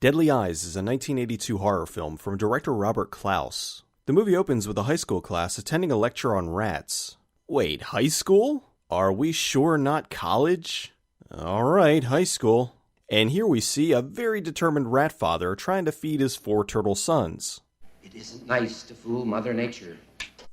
Deadly Eyes is a 1982 horror film from director Robert Clouse. The movie opens with a high school class attending a lecture on rats. Wait, high school? Are we sure not college? Alright, high school. And here we see a very determined rat father trying to feed his 4 turtle sons. It isn't nice to fool Mother Nature.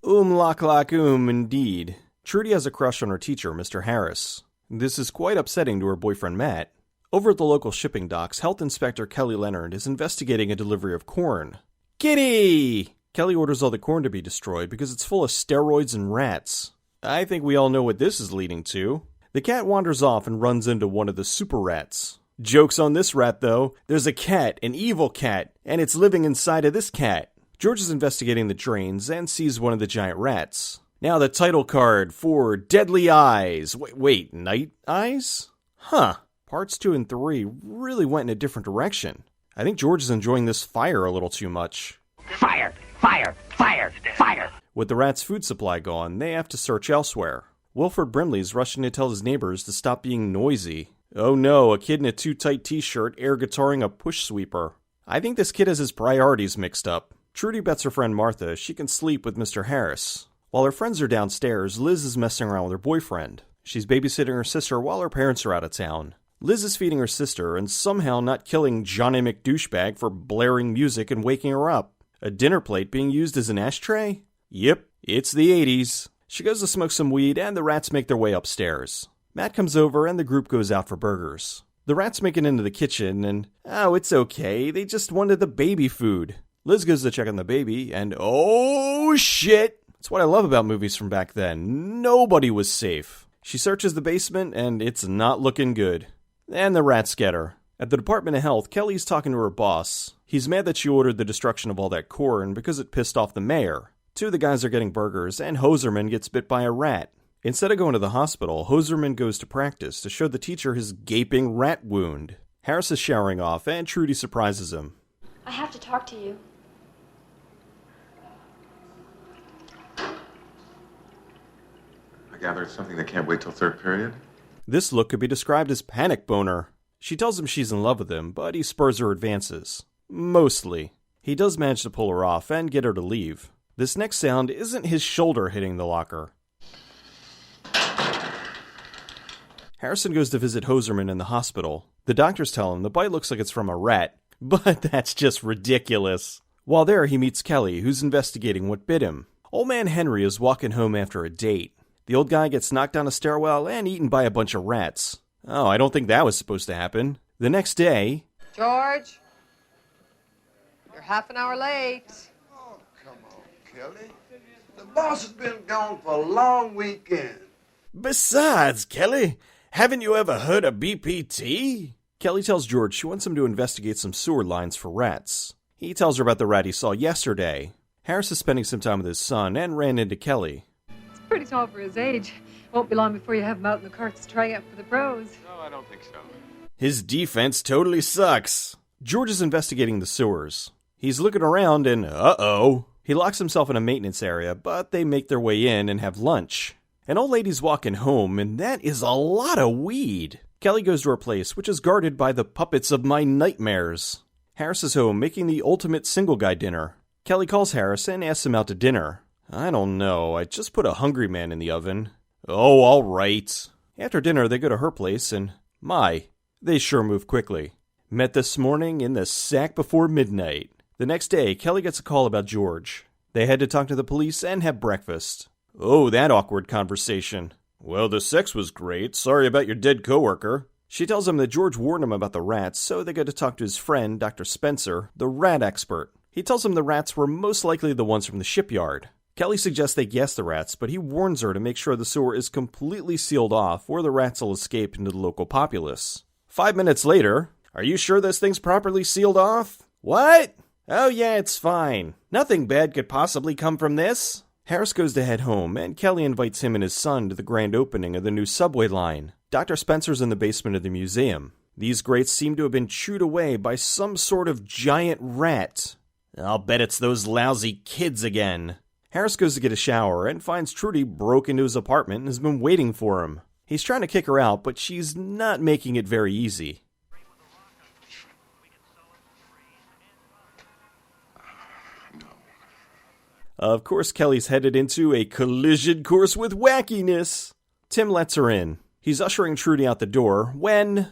Lock, indeed. Trudy has a crush on her teacher, Mr. Harris. This is quite upsetting to her boyfriend, Matt. Over at the local shipping docks, Health Inspector Kelly Leonard is investigating a delivery of corn. Kitty! Kelly orders all the corn to be destroyed because it's full of steroids and rats. I think we all know what this is leading to. The cat wanders off and runs into one of the super rats. Joke's on this rat, though. There's a cat, an evil cat, and it's living inside of this cat. George is investigating the drains and sees one of the giant rats. Now the title card for Deadly Eyes. Wait, Night Eyes? Huh. Parts 2 and 3 really went in a different direction. I think George is enjoying this fire a little too much. Fire! Fire! Fire! Fire! With the rat's food supply gone, they have to search elsewhere. Wilford Brimley's rushing to tell his neighbors to stop being noisy. Oh no, a kid in a too tight t-shirt air guitaring a push sweeper. I think this kid has his priorities mixed up. Trudy bets her friend Martha she can sleep with Mr. Harris. While her friends are downstairs, Liz is messing around with her boyfriend. She's babysitting her sister while her parents are out of town. Liz is feeding her sister and somehow not killing Johnny McDouchebag for blaring music and waking her up. A dinner plate being used as an ashtray? Yep, it's the 80s. She goes to smoke some weed and the rats make their way upstairs. Matt comes over and the group goes out for burgers. The rats make it into the kitchen and, oh, it's okay, they just wanted the baby food. Liz goes to check on the baby and, oh shit! That's what I love about movies from back then. Nobody was safe. She searches the basement and it's not looking good. And the rats get her. At the Department of Health, Kelly's talking to her boss. He's mad that she ordered the destruction of all that corn because it pissed off the mayor. 2 of the guys are getting burgers, and Hoserman gets bit by a rat. Instead of going to the hospital, Hoserman goes to practice to show the teacher his gaping rat wound. Harris is showering off, and Trudy surprises him. I have to talk to you. I gather it's something that can't wait till 3rd period? This look could be described as panic boner. She tells him she's in love with him, but he spurs her advances. Mostly. He does manage to pull her off and get her to leave. This next sound isn't his shoulder hitting the locker. Harrison goes to visit Hoserman in the hospital. The doctors tell him the bite looks like it's from a rat, but that's just ridiculous. While there, he meets Kelly, who's investigating what bit him. Old man Henry is walking home after a date. The old guy gets knocked down a stairwell and eaten by a bunch of rats. Oh, I don't think that was supposed to happen. The next day... George, you're half an hour late. Oh, come on, Kelly. The boss has been gone for a long weekend. Besides, Kelly, haven't you ever heard of BPT? Kelly tells George she wants him to investigate some sewer lines for rats. He tells her about the rat he saw yesterday. Harris is spending some time with his son and ran into Kelly. Pretty tall for his age. Won't be long before you have him out in the carts trying out for the pros. No, I don't think so. His defense totally sucks. George is investigating the sewers. He's looking around and, uh-oh. He locks himself in a maintenance area, but they make their way in and have lunch. An old lady's walking home, and that is a lot of weed. Kelly goes to her place, which is guarded by the puppets of my nightmares. Harris is home making the ultimate single guy dinner. Kelly calls Harris and asks him out to dinner. I don't know, I just put a hungry man in the oven. Oh, all right. After dinner, they go to her place, and they sure move quickly. Met this morning in the sack before midnight. The next day, Kelly gets a call about George. They head to talk to the police and have breakfast. Oh, that awkward conversation. Well, the sex was great. Sorry about your dead coworker. She tells him that George warned him about the rats, so they go to talk to his friend, Dr. Spencer, the rat expert. He tells him the rats were most likely the ones from the shipyard. Kelly suggests they guess the rats, but he warns her to make sure the sewer is completely sealed off or the rats will escape into the local populace. 5 minutes later, are you sure this thing's properly sealed off? What? Oh yeah, it's fine. Nothing bad could possibly come from this. Harris goes to head home, and Kelly invites him and his son to the grand opening of the new subway line. Dr. Spencer's in the basement of the museum. These grates seem to have been chewed away by some sort of giant rat. I'll bet it's those lousy kids again. Harris goes to get a shower and finds Trudy broke into his apartment and has been waiting for him. He's trying to kick her out, but she's not making it very easy. Of course, Kelly's headed into a collision course with wackiness. Tim lets her in. He's ushering Trudy out the door when...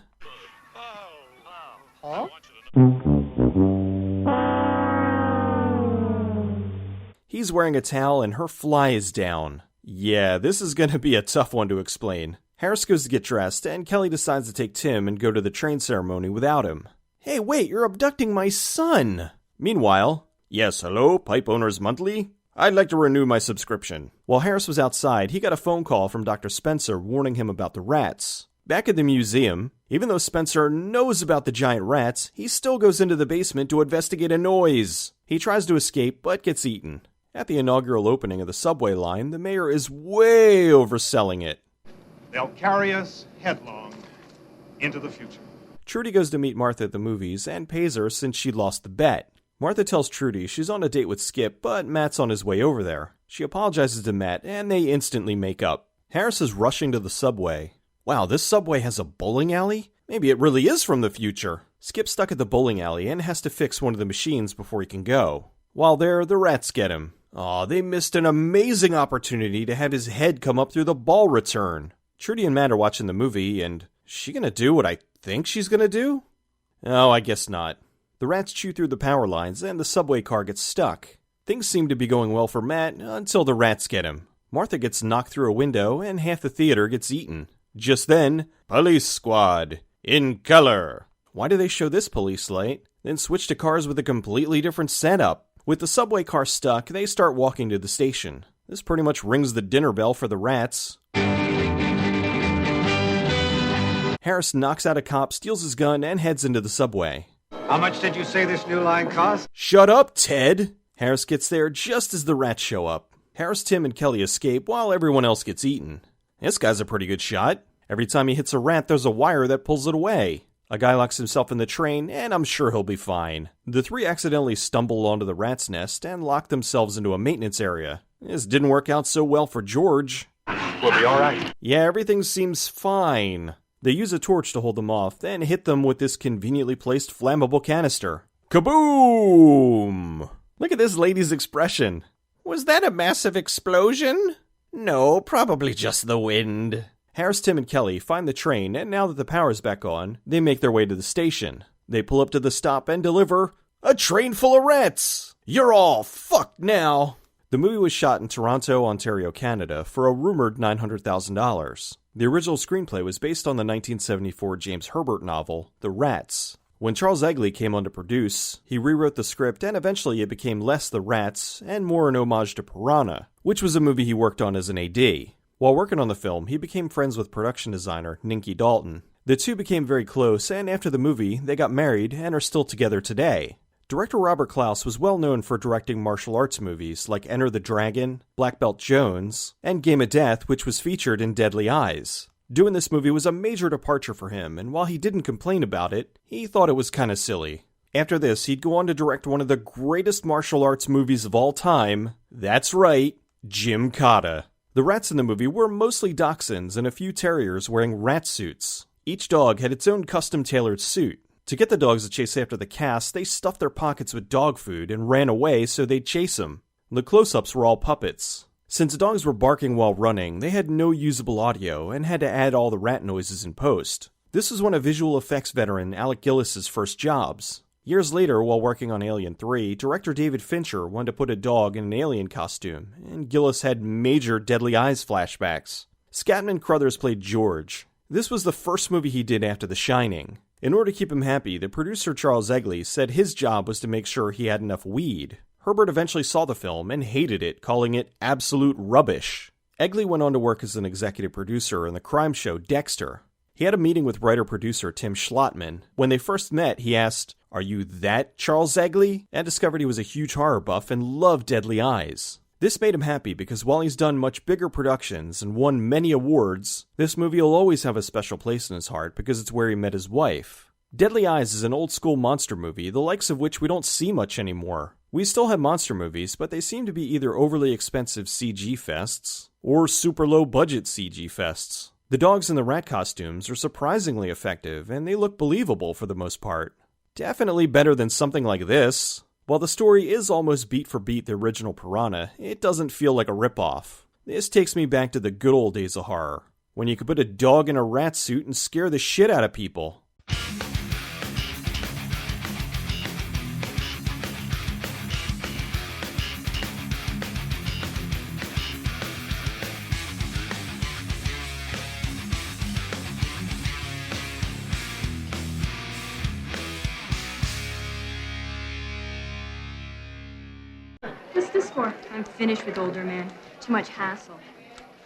Huh? He's wearing a towel and her fly is down. Yeah, this is going to be a tough one to explain. Harris goes to get dressed, and Kelly decides to take Tim and go to the train ceremony without him. Hey, wait, you're abducting my son! Meanwhile, yes, hello, Pipe Owners Monthly? I'd like to renew my subscription. While Harris was outside, he got a phone call from Dr. Spencer warning him about the rats. Back at the museum, even though Spencer knows about the giant rats, he still goes into the basement to investigate a noise. He tries to escape, but gets eaten. At the inaugural opening of the subway line, the mayor is way overselling it. They'll carry us headlong into the future. Trudy goes to meet Martha at the movies and pays her since she lost the bet. Martha tells Trudy she's on a date with Skip, but Matt's on his way over there. She apologizes to Matt, and they instantly make up. Harris is rushing to the subway. Wow, this subway has a bowling alley? Maybe it really is from the future. Skip's stuck at the bowling alley and has to fix one of the machines before he can go. While there, the rats get him. Aw, they missed an amazing opportunity to have his head come up through the ball return. Trudy and Matt are watching the movie, and is she gonna do what I think she's gonna do? Oh, I guess not. The rats chew through the power lines, and the subway car gets stuck. Things seem to be going well for Matt until the rats get him. Martha gets knocked through a window, and half the theater gets eaten. Just then, police squad, in color. Why do they show this police light, then switch to cars with a completely different setup? With the subway car stuck, they start walking to the station. This pretty much rings the dinner bell for the rats. Harris knocks out a cop, steals his gun, and heads into the subway. How much did you say this new line cost? Shut up, Ted! Harris gets there just as the rats show up. Harris, Tim, and Kelly escape while everyone else gets eaten. This guy's a pretty good shot. Every time he hits a rat, there's a wire that pulls it away. A guy locks himself in the train, and I'm sure he'll be fine. The three accidentally stumble onto the rat's nest and lock themselves into a maintenance area. This didn't work out so well for George. We'll be all right. Yeah, everything seems fine. They use a torch to hold them off, then hit them with this conveniently placed flammable canister. Kaboom! Look at this lady's expression. Was that a massive explosion? No, probably just the wind. Harris, Tim, and Kelly find the train, and now that the power's back on, they make their way to the station. They pull up to the stop and deliver a train full of rats! You're all fucked now! The movie was shot in Toronto, Ontario, Canada, for a rumored $900,000. The original screenplay was based on the 1974 James Herbert novel, The Rats. When Charles Egley came on to produce, he rewrote the script and eventually it became less The Rats and more an homage to Piranha, which was a movie he worked on as an AD. While working on the film, he became friends with production designer Ninky Dalton. The two became very close, and after the movie, they got married and are still together today. Director Robert Clouse was well known for directing martial arts movies like Enter the Dragon, Black Belt Jones, and Game of Death, which was featured in Deadly Eyes. Doing this movie was a major departure for him, and while he didn't complain about it, he thought it was kinda silly. After this, he'd go on to direct one of the greatest martial arts movies of all time. That's right, Jim Cotta. The rats in the movie were mostly dachshunds and a few terriers wearing rat suits. Each dog had its own custom-tailored suit. To get the dogs to chase after the cast, they stuffed their pockets with dog food and ran away so they'd chase them. The close-ups were all puppets. Since the dogs were barking while running, they had no usable audio and had to add all the rat noises in post. This was one of visual effects veteran Alec Gillis's first jobs. Years later, while working on Alien 3, director David Fincher wanted to put a dog in an alien costume, and Gillis had major Deadly Eyes flashbacks. Scatman Crothers played George. This was the first movie he did after The Shining. In order to keep him happy, the producer Charles Egley said his job was to make sure he had enough weed. Herbert eventually saw the film and hated it, calling it absolute rubbish. Egley went on to work as an executive producer in the crime show Dexter. He had a meeting with writer-producer Tim Schlottman. When they first met, he asked, "Are you that Charles Egley?" and discovered he was a huge horror buff and loved Deadly Eyes. This made him happy because while he's done much bigger productions and won many awards, this movie will always have a special place in his heart because it's where he met his wife. Deadly Eyes is an old-school monster movie, the likes of which we don't see much anymore. We still have monster movies, but they seem to be either overly expensive CG fests or super low-budget CG fests. The dogs in the rat costumes are surprisingly effective, and they look believable for the most part. Definitely better than something like this. While the story is almost beat for beat the original Piranha, it doesn't feel like a ripoff. This takes me back to the good old days of horror, when you could put a dog in a rat suit and scare the shit out of people. What's this for? I'm finished with older man. Too much hassle.